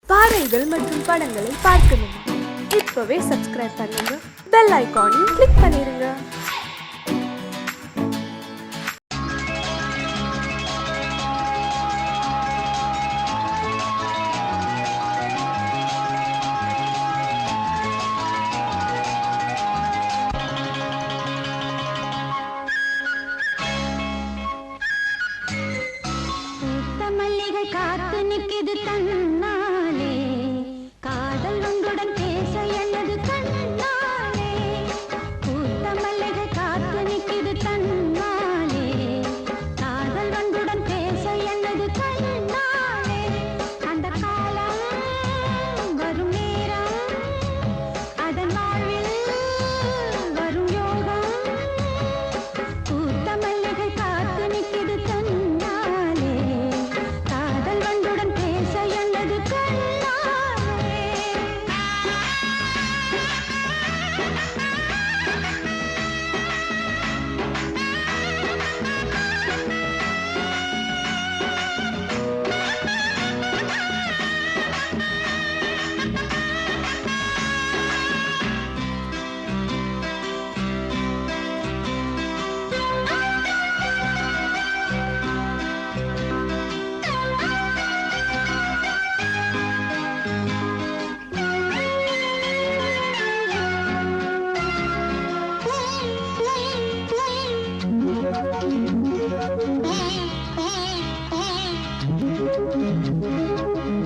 பாடல்கள் மற்றும் படங்களை பார்க்கணுமா? இப்பவே சப்ஸ்கிரைப் பண்ணுங்க, பெல் ஐகானையும் கிளிக் பண்ணிருங்க. காத்து நிற்கிது தன்னாலே, காதல் உங்களுடன் பேச என்னது கண்ணாலே. பூத்த மல்லிகை காத்து நிற்கிது தன்னாலே, காதல் உங்களுடன் பேச என்னது கண்ணாலே. அந்த காலம் வரும் நேரம், அதன் வாழ்வில் வரும் யோகம். பூத்த மல்லிகை காத்து நிற்கிது தன்னாலே, காதல் வண்டுடன் பேச என்னது கண்ணாலே.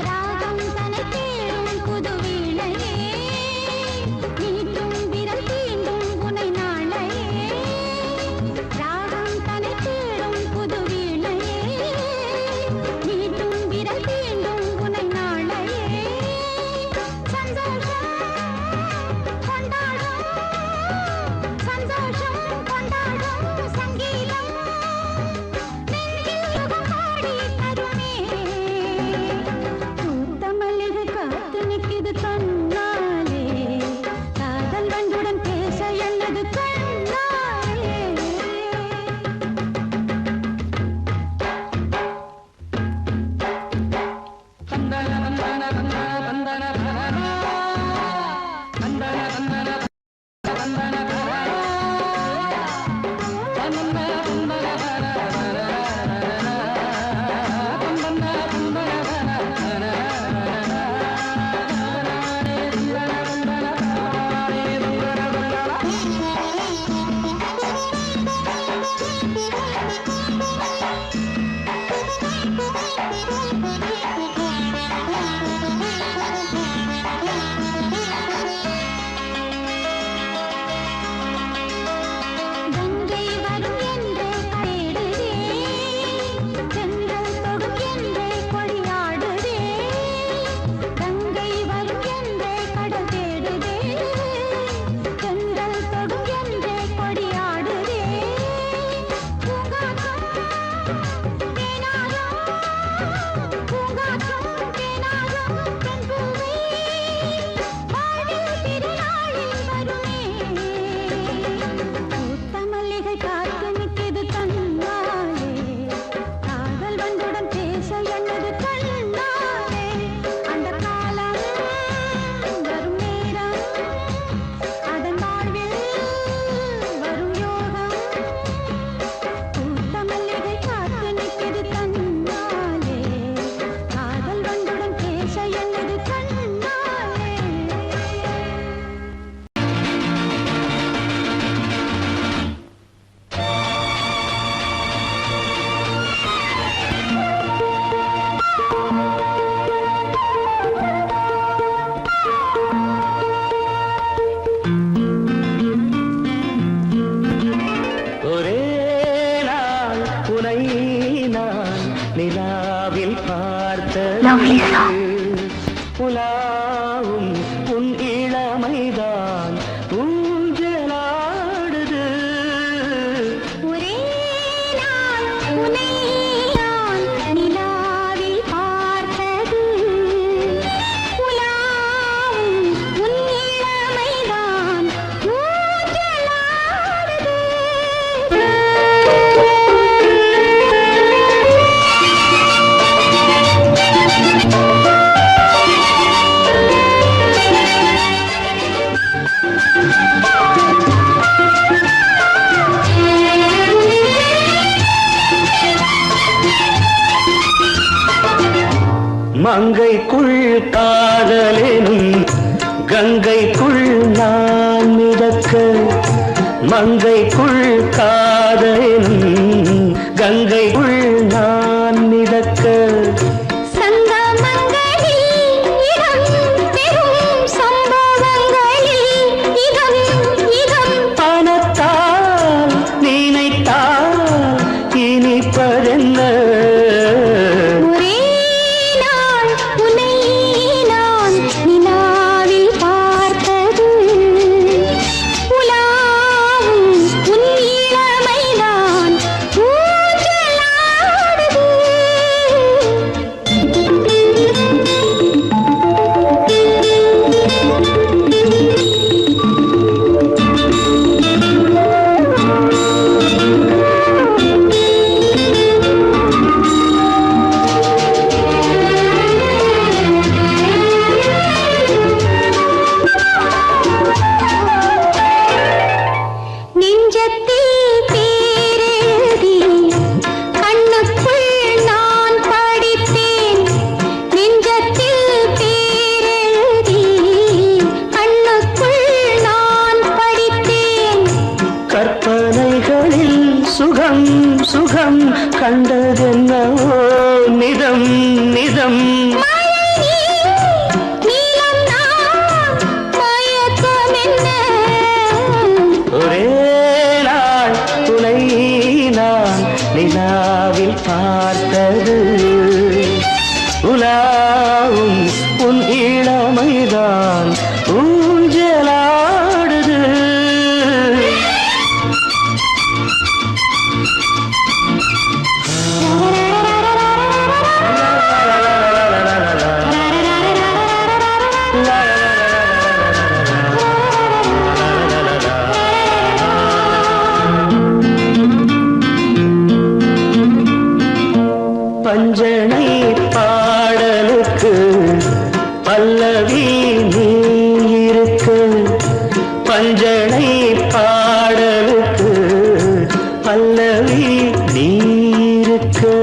ராகம் தனை தேடும் புது வீணையே, நீட்டும் விரல் தீண்டும் உனை நாளையே. ராகம் தனை தேடும் புது வீணையே, நீட்டும் விரல் தீண்டும் உனை நாளையே. சந்தோஷம் கொண்டாடும், சந்தோஷம் கொண்டாடும் சங்கீதம் நெஞ்சில் சுகம் பாடி தருமே. பூத்த மல்லிகை காத்து நிற்கிது தன்னாலே, காதல் வண்டுடன் பேச என்னது கண்ணாலே. கங்கை வரும் என்றே தேடுதே, சென்றல் தொடும் என்றே கொடியாடுதே. கங்கை வரும் என்றே கடல் தேடுதே, சென்றல் தொடும் என்றே கொடியாடுதே. பூங்காற்றும் தேனாரும், பூங்காற்றும் தேனாரும் பெண்பூவே, வாழ்வில் திருநாளில் வருமே. பூத்த மல்லிகை காத்து நிற்கிது தன்னாலே, காதல் வண்டுடன் பேச என்னது கண்ணாலே. அந்த காலம் வரும் நேரம், அதன் வாழ்வில் வரும் யோகம். பூத்த மல்லிகை காத்து நிற்கிது தன்னாலே, காதல் வண்டுடன் பேச என்னது கண்ணாலே. ஒரே நாள் உனை நான் நிலாவில் பார்த்தது, உலாவும் உன் இளமைதான் ஊஞ்சலாடுது. ஒரே நாள் உன்னை நான் நிலாவில் பார்த்தது, உலாவும் உன் இளமைதான் ஊஞ்சலாடுது. கண்ணுக்குள் காதலெனும் கங்கைக்குள் நான் மிதக்க மங்கைக்குள் காதலெனும் கங்கைக்குள் நான் மிதக்க சுகம் சுகம் கண்டதென்னவோ நிதம் நிதம் ஒரே நாள் துணை நான் நிலாவில் பார்த்தது உலாவும் உன் இளமைதான் ஊஞ்சலாடுது பஞ்சனை பாடலுக்கு பல்லவி நீ இருக்கு பஞ்சனை பாடலுக்கு பல்லவி நீ இருக்கு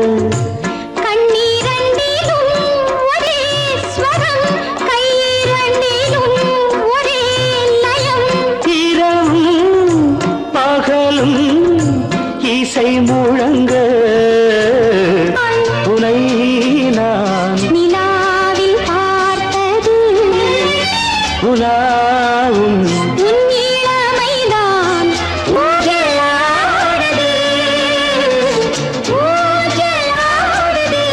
இரவும் பகலும் இசை முழங்க உனை நான் நிலாவில் பார்த்தது உலாவும் உன் இளமைதான் ஊஞ்சலாடுது ஊஞ்சலாடுது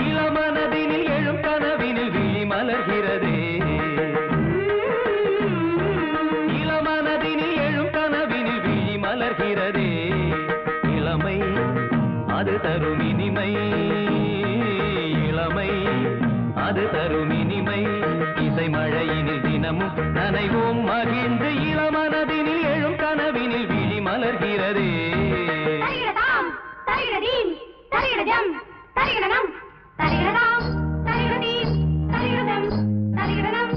இளமனதினில் எழும் கனவினில் விழி மலர்கிறதே இளமனதினில் எழும் கனவினில் விழி மலர்கிறதே இளமை அது தரும் இனிமை இளமை அது தரும் இனிமை இசை மழையினில் தினமும் நனைவோம் மகிழ்ந்து இளமனதினில் எழும் கனவினில் விழி மலர்கிறதே தரிகடதாம் தரிகடதீம் தரிகடஜம் தரிகடனம் தரிகடதாம் தரிகடதீம் தரிகடஜம் தரிகடனம்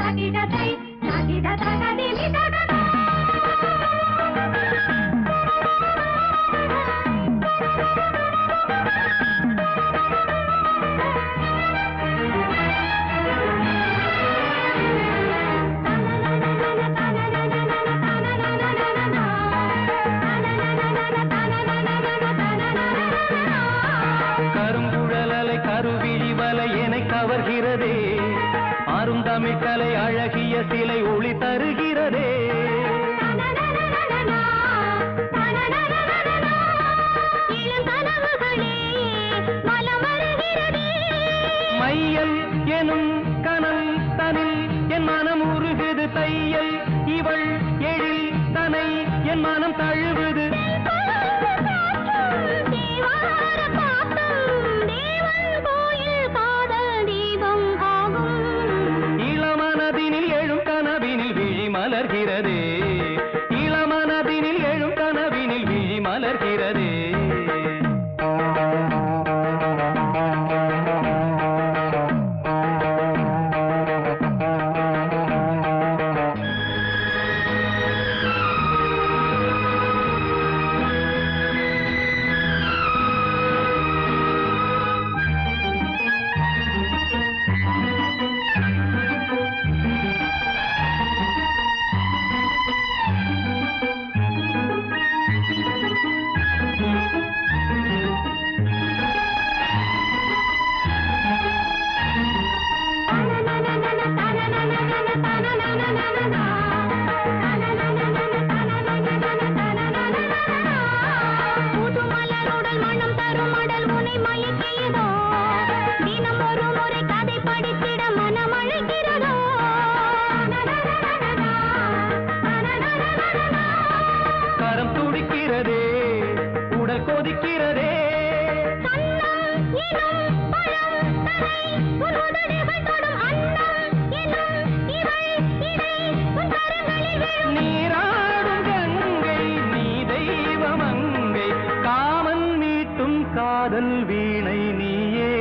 தகிடதை தகிடதகதிமி தகதா கருங்குழலலை கருவிழி வலை என கவர்கிறதே ஆறும் தமிழ்கலை அழகிய சிலை ஒளி தருகிறதே தேகம் தழுவுது இளமனதினில் எழும் கனவினில் விழி மலர்கிறதே இளமனதினில் எழும் கனவினில் விழி மலர்கிறதே கரம் துடிக்கிறதே உடல் கொதிக்கிறதே நீராடும் கங்கை நீ தெய்வமங்கை காமன் மீட்டும் காதல் வீணை நீயே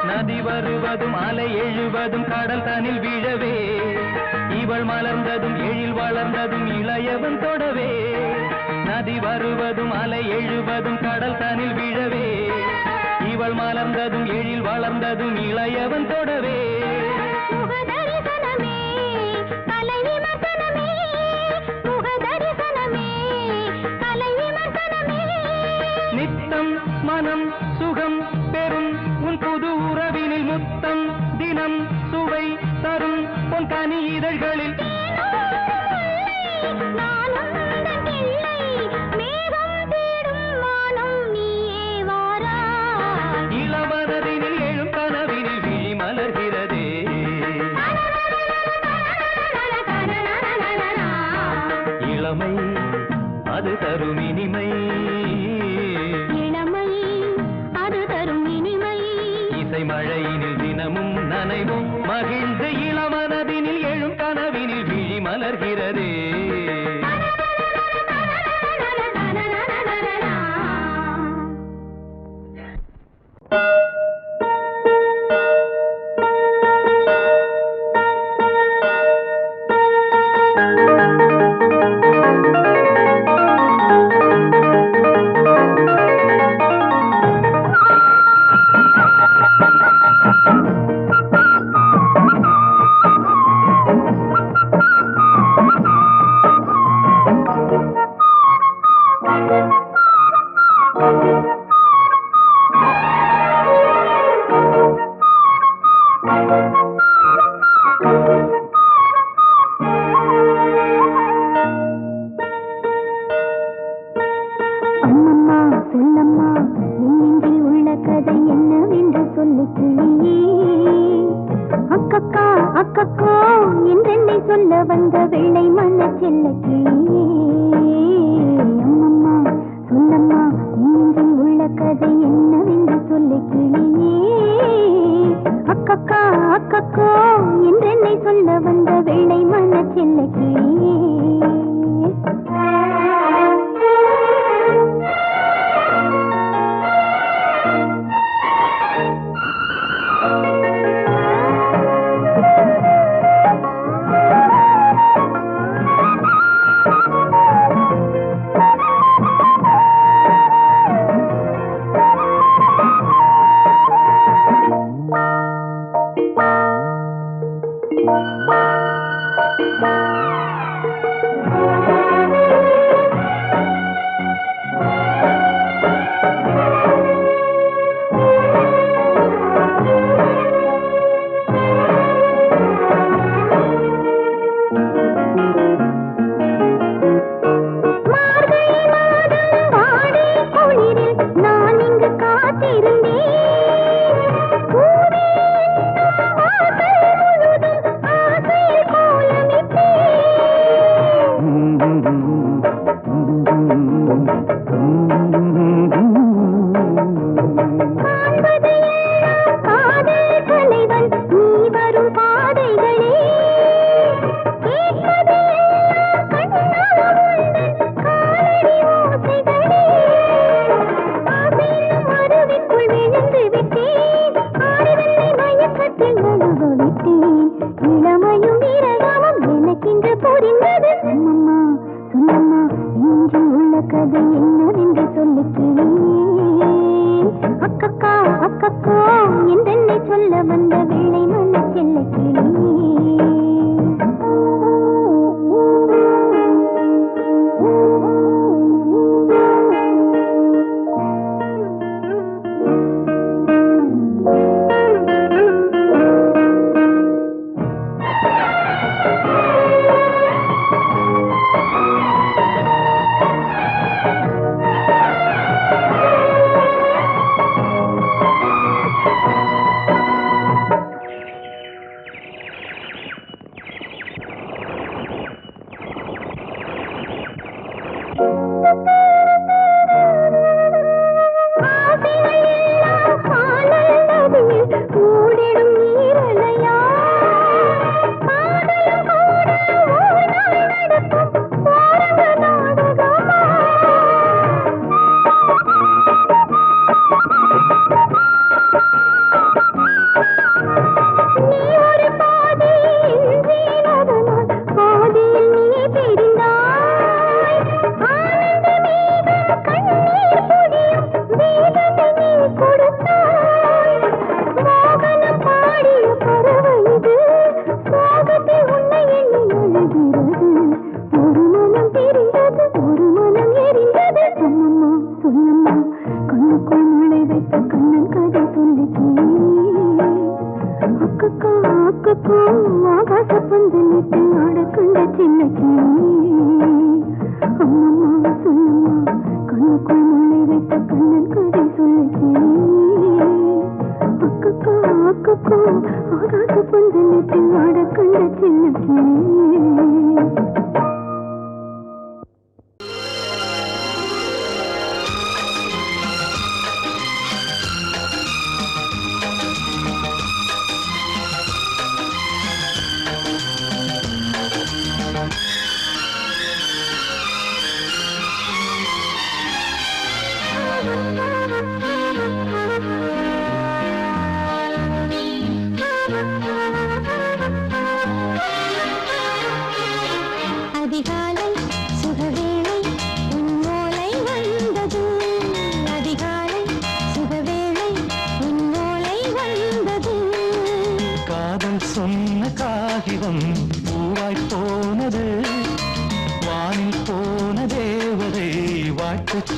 நதி வருவதும் அலை எழுவதும் கடல் தனில் விழவே இவள் மலர்ந்ததும் எழில் வளர்ந்ததும் இளையவன் தொடவே நதி வருவதும் அலை எழுவதும் கடல் தனில் விழவே இவள் மலர்ந்ததும் எழில் வளர்ந்ததும் இளையவன் தொடவே நித்தம் மனம் சுகம் பெறும் உன் புது உறவினில் முத்தம் தினம் சுவை தரும் உன் கனி இதழ்களில் இளமனதினில் எழும் கனவினில் விழி மலர்கிறதே இளமை அது தரும் இனிமை இசை மழையினில் தினமும் நனைவும் மகிழ்ந்து இளமனதினில் எழும் கனவினில் விழி மலர்கிறதே என்னவென்று புரிந்தது. சொல்லம்மா சொல்லம்மா இன்று உள்ள கதை என்னவென்று சொல்லு கிளி. அக்கக்கா அக்கக்கோ என்றென்னை சொல்ல வந்த வெள்ளை மண்ண செல்ல கிளி.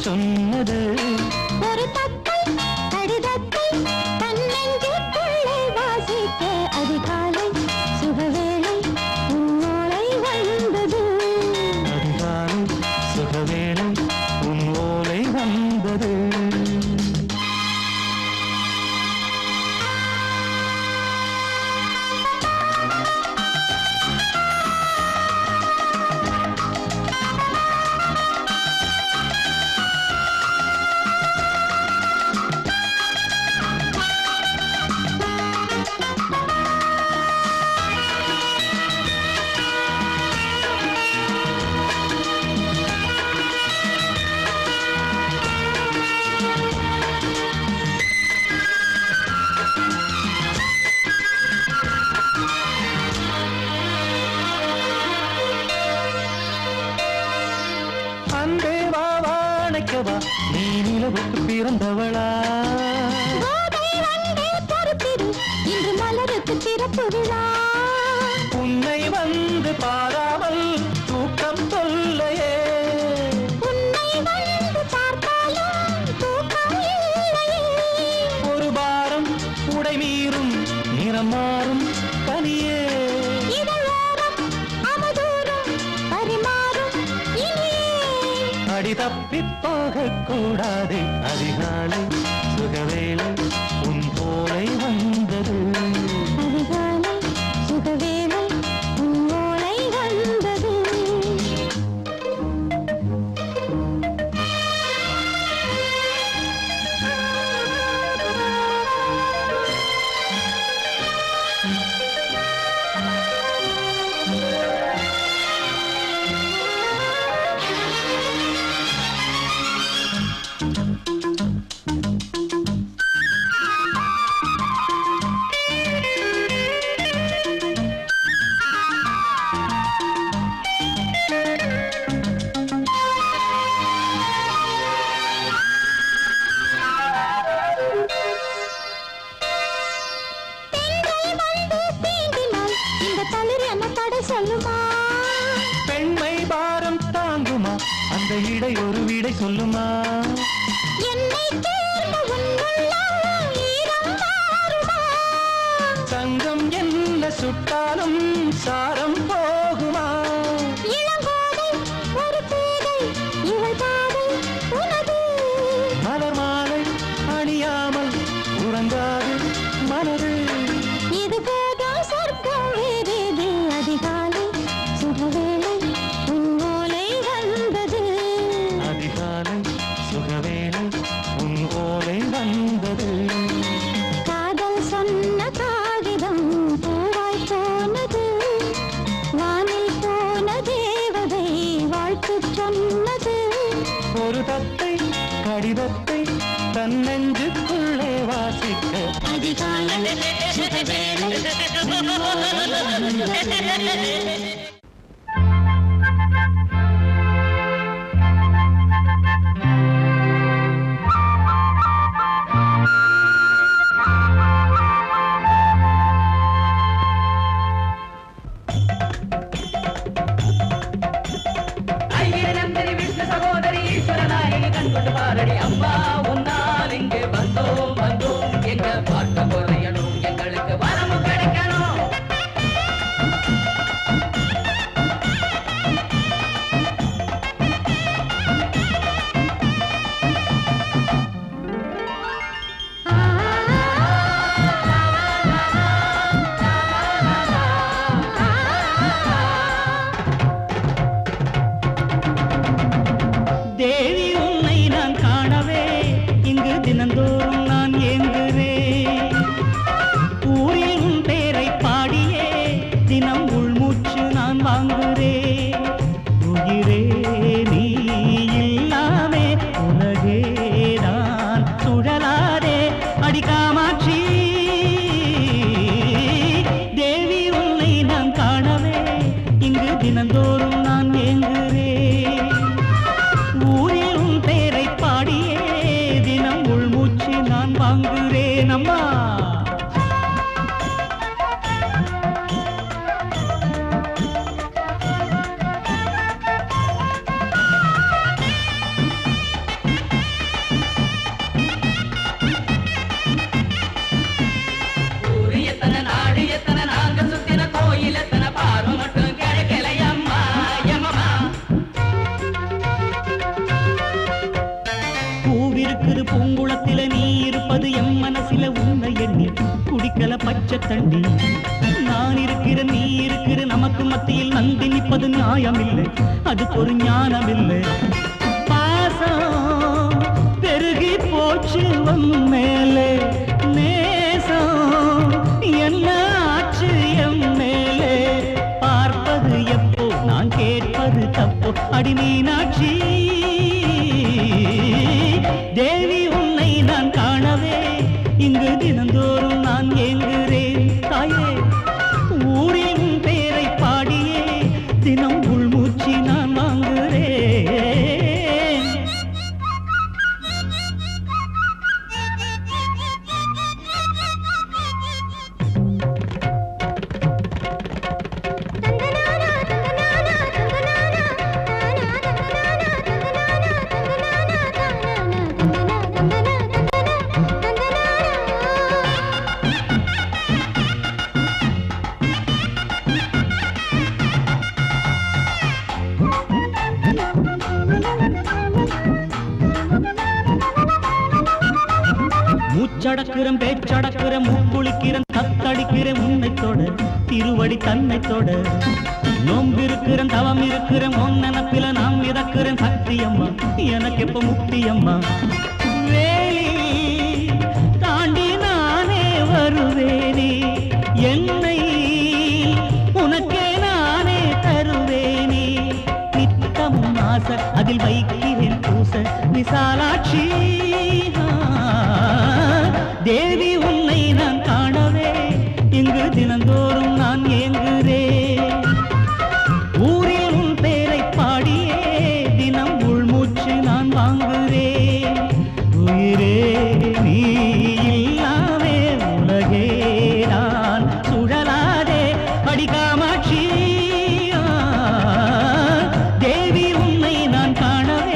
சொன்னது ஒரு தத்தை கடிதத்தை தன்னெஞ்சுக்குள்ளே வாசிக்க அதிகாலை சுகவேளை உன்னோலை வந்தது. அதிகாலை சுகவேளை உன் ஓலை வந்தது. நீ நிலவுக்கு பிறந்தவளா? இன்று மலருக்கு திறப்பு விழா. உன்னை வந்து பாராமல் தூக்கம் சொல்லையே. உன்னை வந்து பார்த்தாலும் தூக்கம் இல்லையே. ஒரு பாரம் உடை மீறும் நிறம் மாறும் தனியே. இதழோரம் அமுதூரம் பரிமாறும் இனியே. அடி தப்பி போகக் கூடாது. அதிகாலை சுகவேளை உன் போலை வந்தது. அதிகாலை சுகவேளை உன் ஓலை வந்தது. இடை ஒரு விடை சொல்லுமா என்னை தேர்ந்த உன்னுள்ளம் ஈரம் மாறுமா தங்கம் என்ன சுட்டாலும் சாரம் போகுமா இளங்கோதை ஒரு பேதை இவள் பாதை உனது மலர் மாலை அணியாமல் உறங்காது மனது இது போதும் சொர்க்கம் வேறேது அதிகாலை சுகவேளை உன்னோலை வந்தது அதிகாலை சுகவேளை உன் ஓலை வந்தது காதல் சொன்ன காகிதம் பூவாய் போனது வானில் போன தேவதை வாழ்த்து சொன்னது ஒரு தத்தை கடிதத்தை தன் நெஞ்சுக்குள்ளே வாசிக்க அதிகாலை சுகவேளை உன்னோலை வந்தது தேவி உன்னை நான் காணவே இங்கு தினந்தோறும் நான் ஏங்குகிறேன் ஊரில் உன் பேரை பாடியே தினம் உள்மூச்சு நான் வாங்குகிறேன் உயிரே நீ இல்லாமே உலகே நான் சுழலாதே அடிக்காமாட்சி தேவி உன்னை நான் காணவே இங்கு தினந்தோறும் நான் ஏங்குகிறேன் ஊரில் உன் பேரை பாடியே தினம் உள்மூச்சு நான் வாங்குகிறேன் அம்மா பூவிருக்குது பூங்குளத்தில நீ இருப்பது எம் மனசில உன்னை எண்ணி குடிக்கல பச்சை தண்ணி நான் இருக்கிற நீ இருக்கிற நமக்கு மத்தியில் நந்தி நிற்பது நியாயமில்லை அதுக்கு ஒரு ஞானமில்லை பாசம் பெருகி போச்சு உன் மேலே நேசம் என்ன ஆச்சு எம் மேலே பார்ப்பது எப்போ நான் கேட்பது தப்போ அடி மீனாட்சி தேவி உன்னை நான் காணவே இங்கு தினந்தோறும் நான் ஏங்குகிறேன் தாயே ஊரில் உன் பேரை பாடியே தினம் உள்மூச்சு நான் வாங்குகிறேன் மூச்சடக்குறம் பேச்சடக்குறம் மூக்குளிக்கிறன் தத்தடிக்கிறேன் உன்னை தொட திருவடி தன்னை தொட நோம்பிருக்கிறேன் தவம் இருக்கிறேன் உன் நினப்பில நாம் மிதக்கிறேன் சக்தி அம்மா எனக்கு எப்ப முக்தி அம்மா வேலி தாண்டி நானே வருவேனே என்னை உனக்கே நானே தருவேனே நித்தம் ஆச அதில் வைக்கிறேன் பூச விசாலாட்சி தேவி உன்னை நான் காணவே இங்கு தினந்தோறும் நான் ஏங்குகிறேன் ஊரில் உன் பேரை பாடியே தினம் உள்மூச்சு நான் வாங்குகிறேன் உயிரே நீ இல்லாமே உலகே நான் சுழலாதே அடிக்காமாட்சி தேவி உன்னை நான் காணவே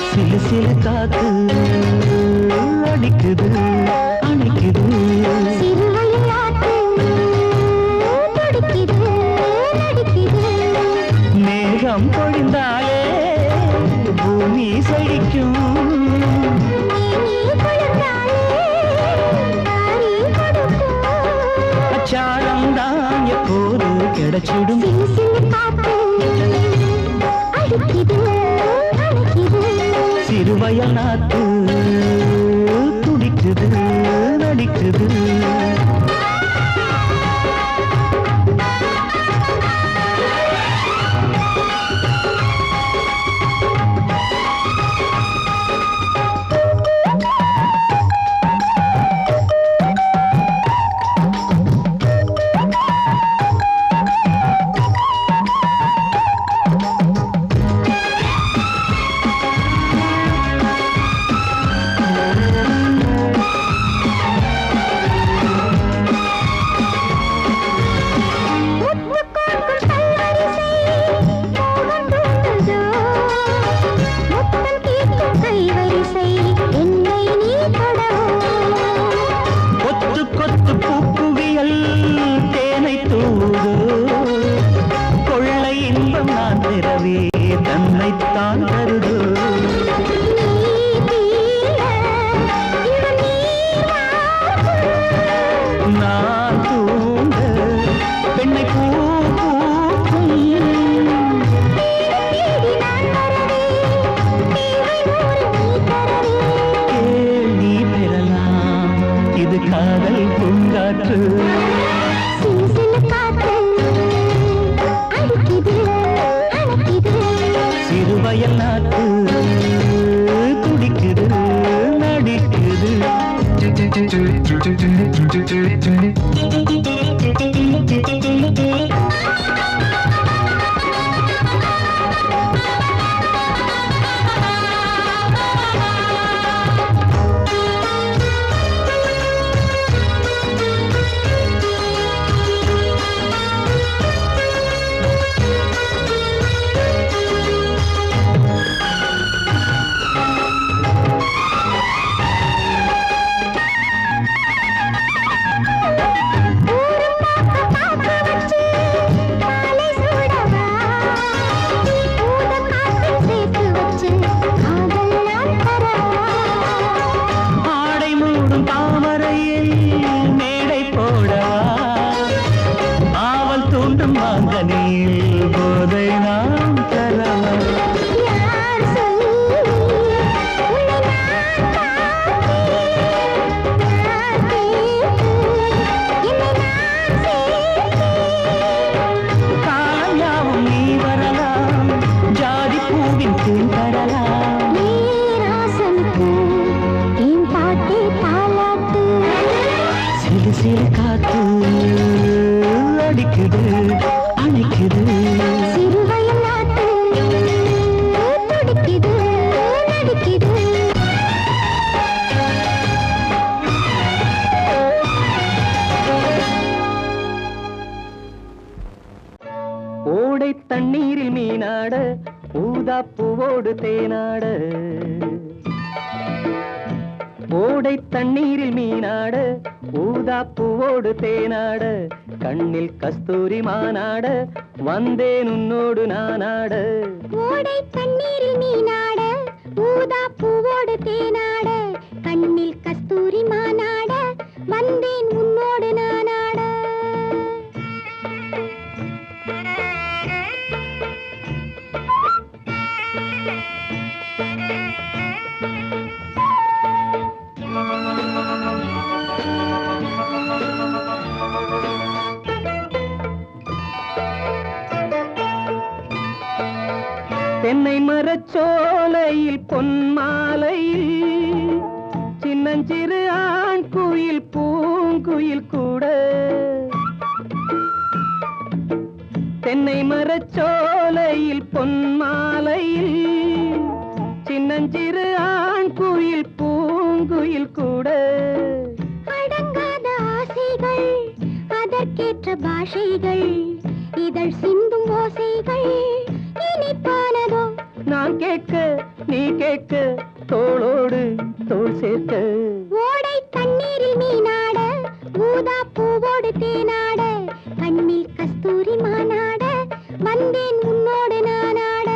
சிலு சிலு காத்து அடிக்குது அணைக்குது மேகம் பொழிந்தாலே பூமி செழிக்கும் அச்சாரம் தான் எப்போது கிடைச்சிடும் சிறுவயல் நாத்து துடிக்குது நடிக்குது தன்னைத்தான் தருது நான் தூங்க பெண்ணை பூ பூக்கும் கேள்வி பெறலாம் இது காதல் பூங்காற்று சிறுவயல் நாட்டு துடிக்குது நடிக்குது போதை நாம் தரலாம் காயாவும் நீ வரலாம் ஜாதி பூவின் தேன் தரலாம் சிறு சிறு காத்து அடிக்குது அணைக்குது சிறுவயல் நாட்டு துடிக்குது நடிக்குது ஓடை தண்ணீரில் மீனாட ஊதா பூவோடு தேனாட ஓடை தண்ணீரில் மீனாட ஊதா பூவோடு தேனாட கண்ணில் கஸ்தூரி மானாட வந்தேன் உன்னோடு நானாட ஓடை தண்ணீரில் மீனாட ஊதா பூவோடு தேனாட கண்ணில் கஸ்தூரி மானாட வந்தேன் உன்னோடு நானாட தென்னை மரச்சோலையில் பொன்மாலையில் சின்னஞ்சிறு ஆண் குயில் பூங்குயில் கூட தென்னை மரச்சோலையில் பொன்மாலையில் சின்னஞ்சிறு ஆண் குயில் பூங்குயில் கூட அடங்காத ஆசைகள் அதற்கேற்ற பாஷைகள் இதழ் சிந்தும் ஓசைகள் இனிப்பானதோ நான் கேட்க நீ கேட்க தோளோடு தோள் சேர்க்க ஓடை தண்ணீரில் மீனாட ஊதா பூவோடு தேனாட கண்ணில் கஸ்தூரி மானாட வந்தேன் உன்னோடு நானாட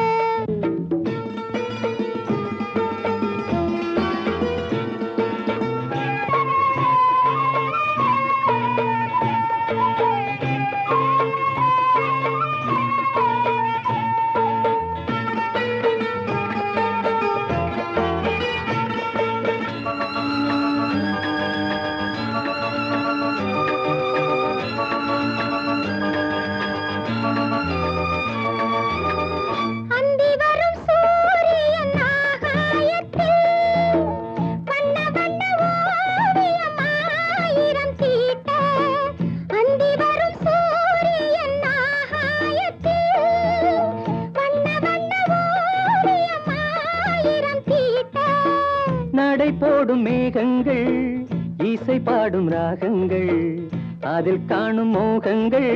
நடை போடும் மேகங்கள் இசை பாடும் ராகங்கள் அதில் காணும் மோகங்கள்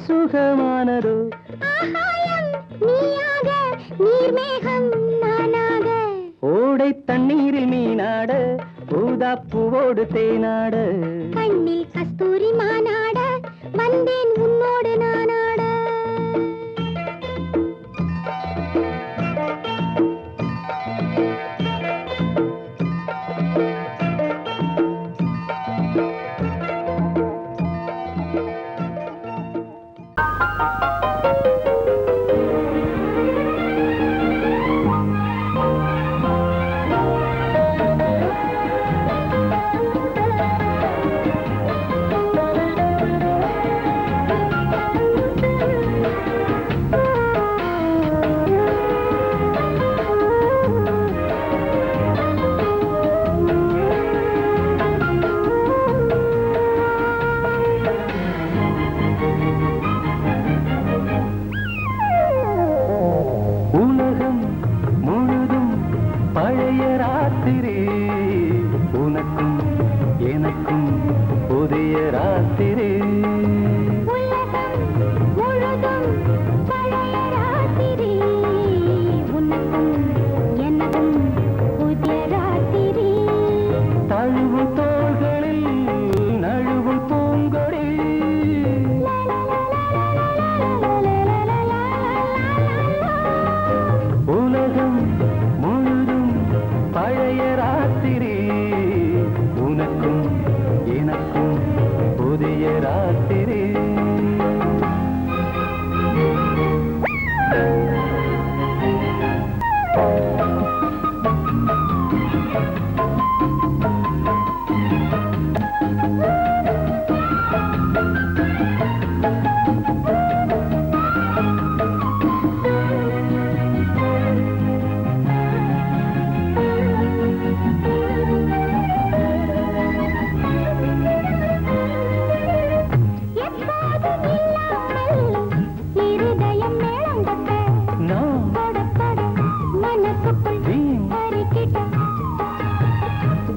சுகமானதோ ஓடை தண்ணீரில் மீனாட ஊதா பூவோடு தேனாட கண்ணில் கஸ்தூரி மானாட வந்தேன் உன்னோடு நானாட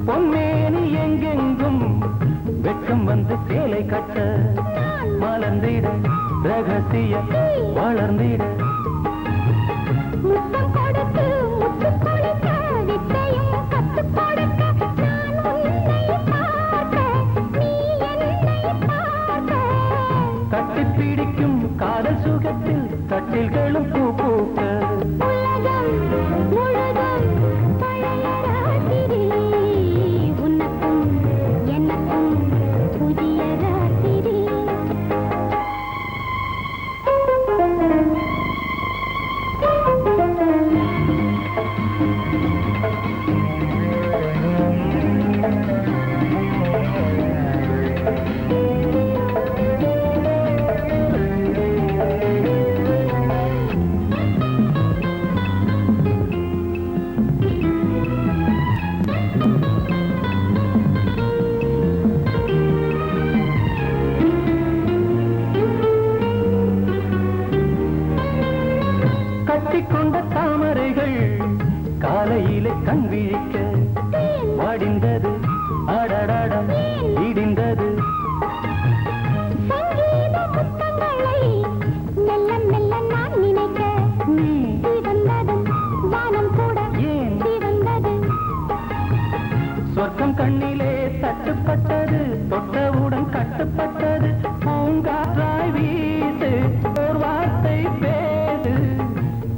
பொன்மேனி எங்கெங்கும் வெட்கம் வந்து சேலை கட்ட மலர்ந்திட ரகசிய வளர்ந்திட கட்டிப்பிடிக்கும் காதல் சுகத்தில் கட்டில்களும் பூ பூக்க கட்டிக்கொண்ட தாமரைகள் காலையிலே கண் விழிக்க வாடிந்தது அடடடம் இடிந்தது சங்கீத முத்தங்களை மெல்ல மெல்ல நான் நினைக்க வந்ததும் வானம் கூட ஏன் வந்தது சொர்க்கம் கண்ணிலே தட்டுப்பட்டது தொட்டவுடன் கட்டுப்பட்டது பூங்காற்றாய் வீசு ஒரு வார்த்தை பேசு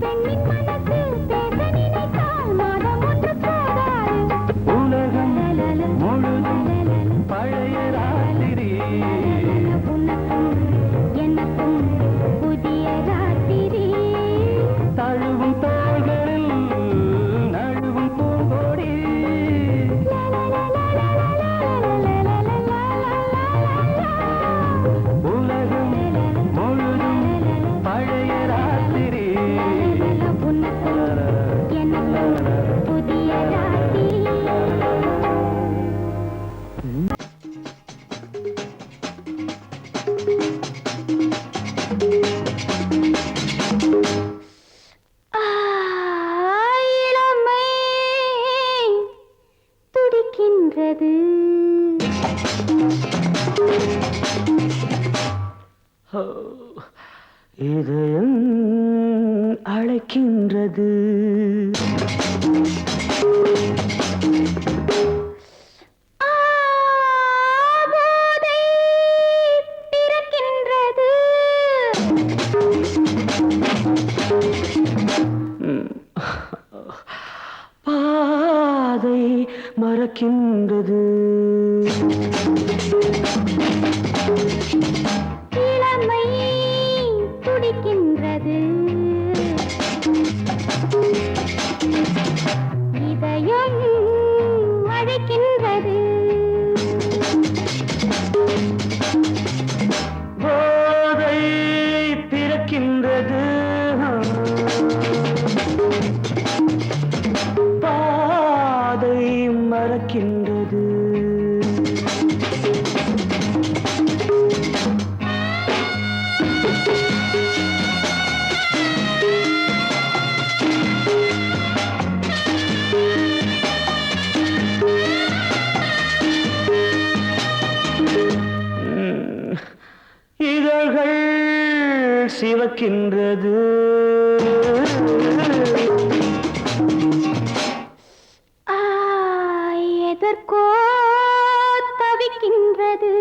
பெண்ணின் மனசு பேச நினைத்தால் மாதம் ஒன்று போதாது உலகம் முழுதும் பழைய ராத்திரி உனக்கும் எனக்கும் புதிய ராத்திரி தழுவும் தோள்களில் நழுவும் பூங்கோடி உலகம் முழுதும் பழைய ராத்திரி உனக்கும் எனக்கும் புதிய ராத்திரி இளமை துடிக்கின்றது இதயம் அழைக்கின்றது போதை பிறக்கின்றது பாதை மறக்கின்றது இளமை துடிக்கின்றது இதயம் அழைக்கின்றது போதை பிறக்கின்றது பாதை மறக்கின்றது இதழ்கள் சிவக்கின்றது எதற்கோ தவிக்கின்றது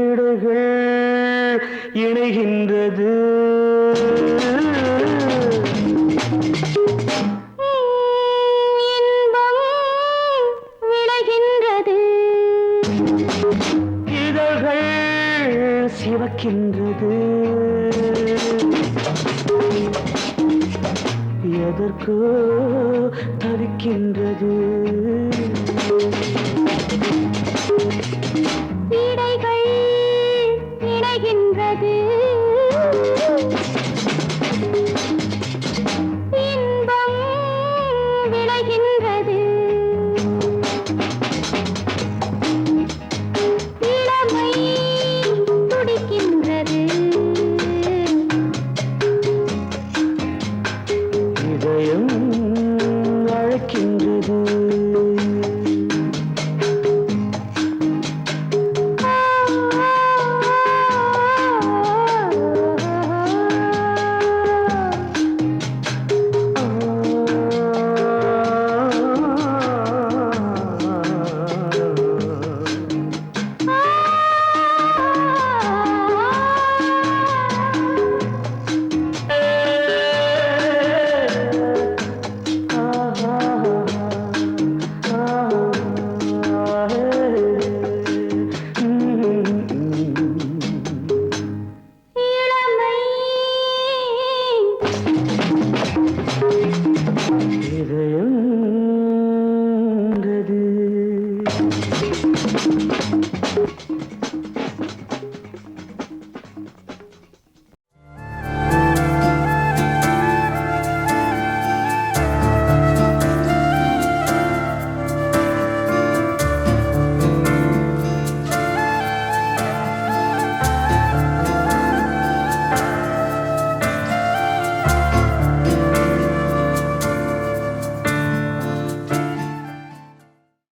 இடைகள் இணைகின்றது இன்பம் விளைகின்றது இதழ்கள் சிவக்கின்றது எதற்கோ தவிக்கின்றது இடைகள் இணைகின்றது